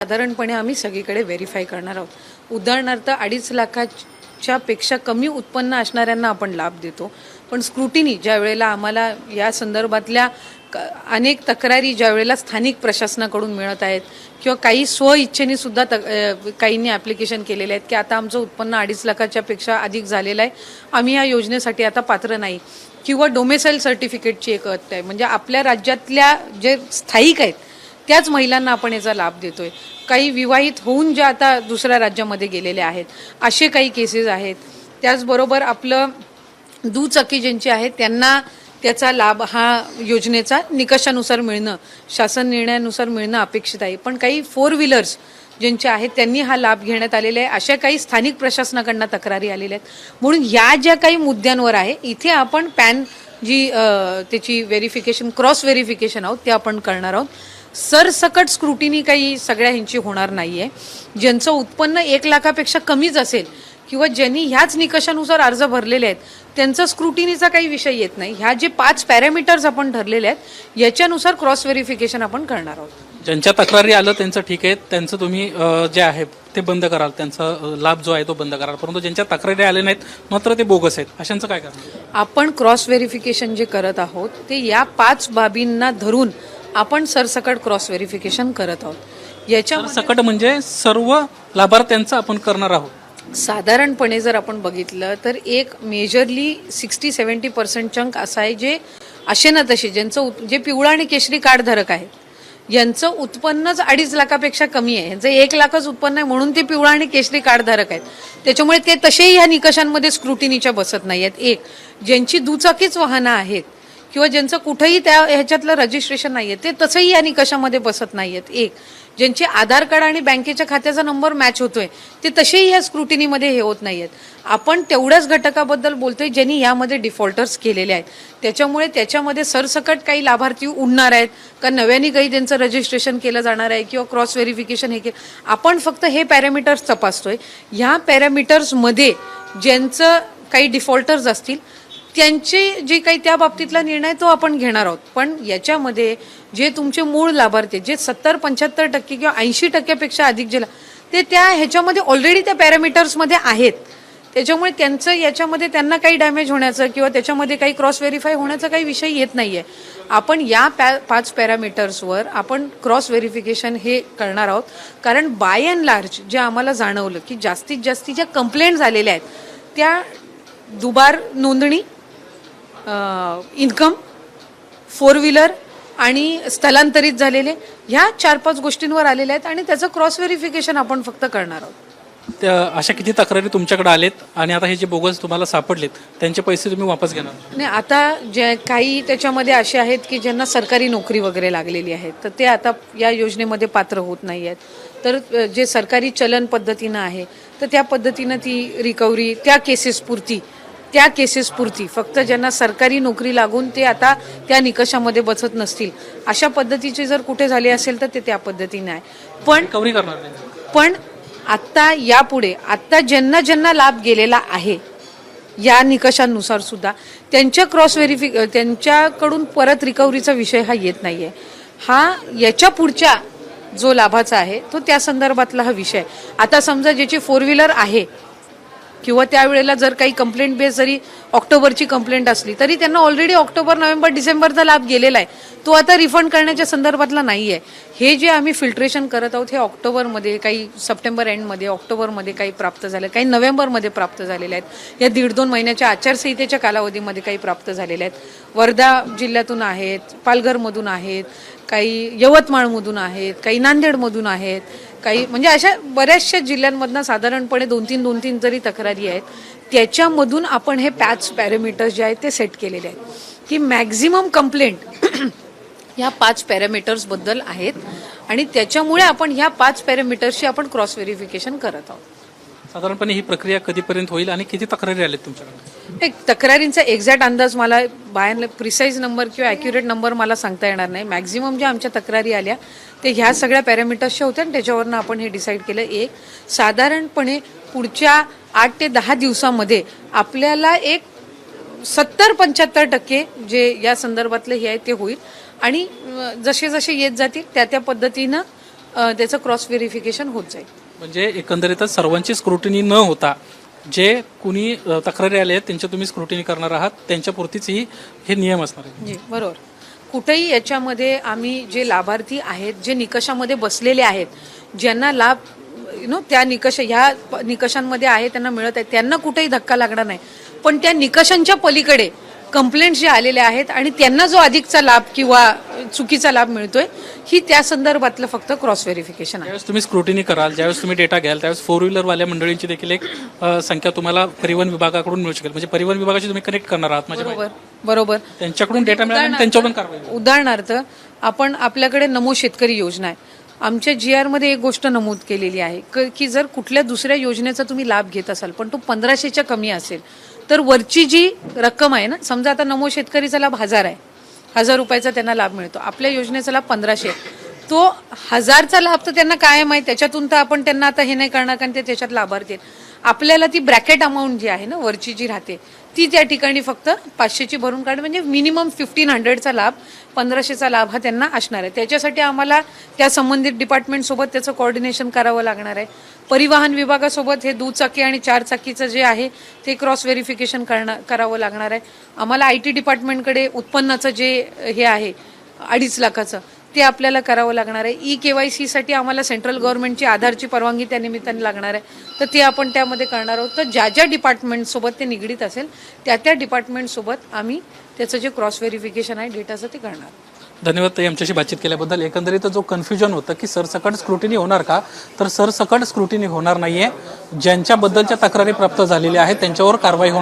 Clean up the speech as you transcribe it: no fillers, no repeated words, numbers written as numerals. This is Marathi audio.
साधारणपणे आम्ही सगळीकडे व्हेरीफाय करणार आहोत। उदाहरणार्थ 2.5 लाखाच्या पेक्षा कमी उत्पन्न असणाऱ्यांना आपण लाभ देतो, पण स्क्रुटिनी ज्या वेळेला आम्हाला या संदर्भातल्या अनेक तक्रारी ज्या वेळेला स्थानिक प्रशासनाकडून मिळत आहेत किंवा काही स्वइच्छेने सुद्धा काहींनी ॲप्लिकेशन केलेले आहेत की आता आमचं उत्पन्न 2.5 लाखाच्या पेक्षा अधिक झालेलं आहे, आम्ही या योजनेसाठी आता पात्र नाही, किंवा डोमेसाईल सर्टिफिकेटची एक अट आहे, म्हणजे आपल्या राज्यातल्या जे स्थायिक आहेत त्याच महिलांना आपण याचा लाभ देतोय। काही विवाहित होऊन ज्या आता दुसऱ्या राज्यामध्ये गेलेले आहेत असे काही केसेस आहेत। त्याचबरोबर आपलं दुचाकी ज्यांची आहेत त्यांना त्याचा लाभ हा योजनेचा निकषानुसार मिळणं, शासन निर्णयानुसार मिळणं अपेक्षित आहे, पण काही 4 व्हीलर्स ज्यांचे आहेत त्यांनी हा लाभ घेण्यात आलेला आहे, अशा काही स्थानिक प्रशासनाकडून तक्रारी आलेल्या आहेत। म्हणून या ज्या काही मुद्द्यांवर आहे इथे आपण पॅन जी त्याची व्हेरिफिकेशन क्रॉस व्हेरिफिकेशन आहोत ते आपण करणार आहोत। सरसकट स्क्रुटिनी काही सगळ्या ह्यांची होणार नाहीये। ज्यांचं उत्पन्न 1 लाखापेक्षा कमीच असेल किंवा ज्यांनी ह्याच निकषानुसार अर्ज भरलेले आहेत त्यांचा स्क्रुटिनीचा काही विषय येत नाही। ह्या जे 5 पॅरामीटर्स आपण ठरलेले आहेत याच्यानुसार क्रॉस व्हेरिफिकेशन आपण करणार आहोत। ज्यांच्या तक्रारी आलं त्यांचं ठीक आहे, त्यांचं तुम्ही जे आहे ते बंद कराल, त्यांचा लाभ जो आहे तो बंद कराल, परंतु ज्यांच्या तक्रारी आले नाहीत मात्र ते बोगस आहेत अशांचं काय करणार? आपण क्रॉस व्हेरिफिकेशन जे करत आहोत ते या 5 बाबींना धरून आपण सरसकट क्रॉस व्हेरिफिकेशन करत आहोत। याच्या सकट म्हणजे सर्व लाभार्थ्यांचं आपण करणार आहोत। साधारणपणे जर आपण बघितलं तर एक मेजरली 60-70% चंक असा आहे जे असे ना तसे ज्यांचं जे पिवळा आणि केशरी कार्ड धारक आहेत यांचं उत्पन्नच 2.5 लाखापेक्षा कमी आहे, यांचं 1 लाखच उत्पन्न आहे म्हणून ते पिवळा आणि केशरी कार्ड धारक आहेत, त्याच्यामुळे ते तसेही ह्या निकषांमध्ये स्क्रुटिनीच्या बसत नाही आहेत। एक ज्यांची दुचाकीच वाहनं आहेत किंवा ज्यांचं कुठेही त्या ह्याच्यातलं रजिस्ट्रेशन नाहीये ते तसंही या निकषामध्ये बसत नाहीयेत। एक ज्यांचे आधार कार्ड आणि बँकेच्या खात्याचा नंबर मॅच होतोय ते तसेही या स्क्रुटिनीमध्ये हे होत नाहीयेत। आपण तेवढ्याच घटकाबद्दल बोलतोय ज्यांनी यामध्ये डिफॉल्टर्स केलेले आहेत, त्याच्यामुळे त्याच्यामध्ये सरसकट काही लाभार्थी उडणार आहेत का नव्याने काही त्यांचं रजिस्ट्रेशन केलं जाणार आहे किंवा क्रॉस व्हेरिफिकेशन हे आपण फक्त हे पॅरामीटर्स तपासतोय। ह्या पॅरामीटर्समध्ये ज्यांचं काही डिफॉल्टर्स असतील त्यांचे जे काही त्या बाबतीतला निर्णय तो आपण घेणार आहोत, पण याच्यामध्ये जे तुमचे मूळ लाभार्थी जे 70-75% किंवा 80% अधिक जे ते त्या ह्याच्यामध्ये ऑलरेडी त्या पॅरामीटर्समध्ये आहेत, त्याच्यामुळे त्यांचं याच्यामध्ये त्यांना काही डॅमेज होण्याचं किंवा त्याच्यामध्ये काही क्रॉस व्हेरीफाय होण्याचा काही विषय येत नाहीये। आपण या 5 पॅरामीटर्सवर आपण क्रॉस व्हेरिफिकेशन हे करणार आहोत, कारण बाय अँड लार्ज जे आम्हाला जाणवलं की जास्तीत जास्त ज्या कंप्लेंट झालेल्या आहेत त्या दुबार नोंदणी, इन्कम, 4 व्हीलर आणि स्थलांतरित झालेले ह्या 4-5 गोष्टींवर आलेल्या आहेत आणि त्याचं क्रॉस व्हेरिफिकेशन आपण फक्त करणार आहोत। त्या अशा किती तक्रारी तुमच्याकडे आलेत आणि आता हे जे बोगस तुम्हाला सापडलेत त्यांचे पैसे तुम्ही वापस घेणार? नाही, आता जे काही त्याच्यामध्ये असे आहेत की ज्यांना सरकारी नोकरी वगैरे लागलेली आहे तर ते आता या योजनेमध्ये पात्र होत नाही आहेत, तर जे सरकारी चलन पद्धतीनं आहे तर त्या पद्धतीनं ती रिकव्हरी त्या केसेसपुरती फक्त ज्यांना सरकारी नोकरी लागून ते आता त्या निकषामध्ये बसत नसतील अशा पद्धतीचे जर कुठे झाले असेल तर ते त्या पद्धतीने आहे। पण आता यापुढे आता ज्यांना लाभ गेलेला आहे या निकषांनुसार सुद्धा त्यांच्या क्रॉस त्यांच्याकडून परत रिकव्हरीचा विषय हा येत नाहीये। हा याच्या पुढच्या जो लाभाचा आहे तो त्या संदर्भातला हा विषय। आता समजा ज्याची 4 व्हीलर आहे किंवा त्यावेळेला जर काही कंप्लेंट बेस जरी ऑक्टोबरची कंप्लेंट असली तरी त्यांना ऑलरेडी ऑक्टोबर, नोव्हेंबर, डिसेंबरचा लाभ गेलेला आहे, तो आता रिफंड करण्याच्या संदर्भातला नाही आहे। हे जे आम्ही फिल्ट्रेशन करत आहोत हे ऑक्टोबरमध्ये, काही सप्टेंबर एंडमध्ये, ऑक्टोबरमध्ये काही प्राप्त झाले, काही नोव्हेंबरमध्ये प्राप्त झालेले आहेत, या 1.5-2 महिन्याच्या आचारसंहितेच्या कालावधीमध्ये काही प्राप्त झालेले आहेत। वर्धा जिल्ह्यातून आहेत, पालघरमधून आहेत, काही यवतमाळमधून आहेत, काही नांदेडमधून आहेत, काही म्हणजे अशा बऱ्याचशा जिल्ह्यांमधनं साधारणपणे 2-3 जरी तक्रारी आहेत त्याच्यामधून आपण हे 5 पॅरामीटर्स जे आहेत ते सेट केलेले आहेत की मॅक्झिमम कंप्लेंट ह्या 5 पॅरामीटर्सबद्दल आहेत आणि त्याच्यामुळे आपण ह्या 5 पॅरामीटर्सची आपण क्रॉस व्हेरिफिकेशन करत आहोत। साधारणपणे ही प्रक्रिया कधीपर्यंत होईल आणि किती तक्रारी आलेत तुमच्याकडे? एक तक्रारींचा एक्झॅक्ट अंदाज मला प्रिसाईज नंबर किंवा ॲक्युरेट नंबर मला सांगता येणार नाही। मॅक्झिमम ज्या आमच्या तक्रारी आल्या ते ह्या सगळ्या पॅरामीटर्सच्या होत्या आणि त्याच्यावरनं आपण हे डिसाईड केलं। एक साधारणपणे पुढच्या 8 ते 10 दिवसामध्ये आपल्याला एक 70-75% जे या संदर्भातले हे आहे ते होईल आणि जसे जसे येत जातील त्या पद्धतीनं त्याचं क्रॉस व्हेरिफिकेशन होत जाईल. म्हणजे एकंदरीतच सर्वांची स्क्रुटिनी न होता जे कुणी तक्रारी आले आहेत त्यांच्या तुम्ही स्क्रुटिनी करणार आहात, त्यांच्यापुरतीच हे नियम असणार आहे. जी बरोबर. कुठेही याच्यामध्ये आम्ही जे लाभार्थी आहेत, जे निकषामध्ये बसलेले आहेत, ज्यांना लाभ त्या ह्या निकषांमध्ये आहे त्यांना मिळत आहे, त्यांना कुठेही धक्का लागणार नाही. पण त्या निकषांच्या पलीकडे कंप्लेंट जे आलेले आहेत आणि त्यांना जो अधिकचा लाभ किंवा चुकीचा लाभ मिळतोय, ही त्या संदर्भातलं फक्त क्रॉस व्हेरिफिकेशन आहे. ज्यावेळेस तुम्ही स्क्रुटिनी कराल, ज्यावेळेस तुम्ही डेटा घ्याल, त्यावेळेस 4 व्हीलरवाल्या मंडळींची देखील एक संख्या तुम्हाला परिवहन विभागाकडून मिळू शकेल. म्हणजे परिवहन विभागाशी तुम्ही कनेक्ट करणार आहात माझ्या बरोबर बरोबर. त्यांच्याकडून डेटा मिळाला आणि त्यांच्याकडून कारवाई. उदाहरणार्थ आपल्याकडे नमो शेतकरी योजना आहे. आमच्या GR मध्ये एक गोष्ट नमूद केलेली आहे की जर कुठल्या दुसऱ्या योजनेचा तुम्ही लाभ घेत असाल पण तो 1500च्या कमी असेल, तर वरची जी रक्कम आहे ना, समजा आता नमो शेतकरीचा लाभ 1000 आहे, 1000 रुपयाचा त्यांना लाभ मिळतो, आपल्या योजनेचा लाभ 1500 आहे, तो 1000चा लाभ तर त्यांना कायम आहे, त्याच्यातून तर आपण त्यांना आता हे नाही करणार कारण ते त्याच्यात लाभार्थी आहेत. आपल्याला ती ब्रॅकेट अमाऊंट जी आहे ना वरची जी राहते ती त्या ठिकाणी फक्त 500ची भरून काढ, म्हणजे मिनिमम 1500चा लाभ, 1500चा लाभ हा त्यांना असणार आहे. त्याच्यासाठी आम्हाला त्या संबंधित डिपार्टमेंट सोबत त्याचं कोऑर्डिनेशन करावं लागणार आहे. परिवहन विभागासोबत हे दुचाकी आणि 4 चाकीचं जे आहे ते क्रॉस व्हेरिफिकेशन करावं लागणार आहे. आम्हाला IT डिपार्टमेंटकडे उत्पन्नाचं जे हे आहे 2.5 लाखाचं ते आपल्याला करावं लागणार आहे. KYC साठी आम्हाला सेंट्रल गव्हर्नमेंटची आधारची परवानगी त्या निमित्ताने लागणार आहे, तर ते आपण त्यामध्ये करणार आहोत. तर ज्या डिपार्टमेंट सोबत ते निगडीत असेल त्या डिपार्टमेंट सोबत आम्ही त्याचं जे क्रॉस व्हेरिफिकेशन आहे डेटाचं ते करणार. धन्यवाद ताई आमच्याशी बातचीत केल्याबद्दल. एकंदरीत जो कन्फ्युजन होतं की सरसकट स्क्रुटिनी होणार का, तर सरसकट स्क्रुटिनी होणार नाहीये. ज्यांच्याबद्दलच्या तक्रारी प्राप्त झालेल्या आहेत त्यांच्यावर कारवाई होणार.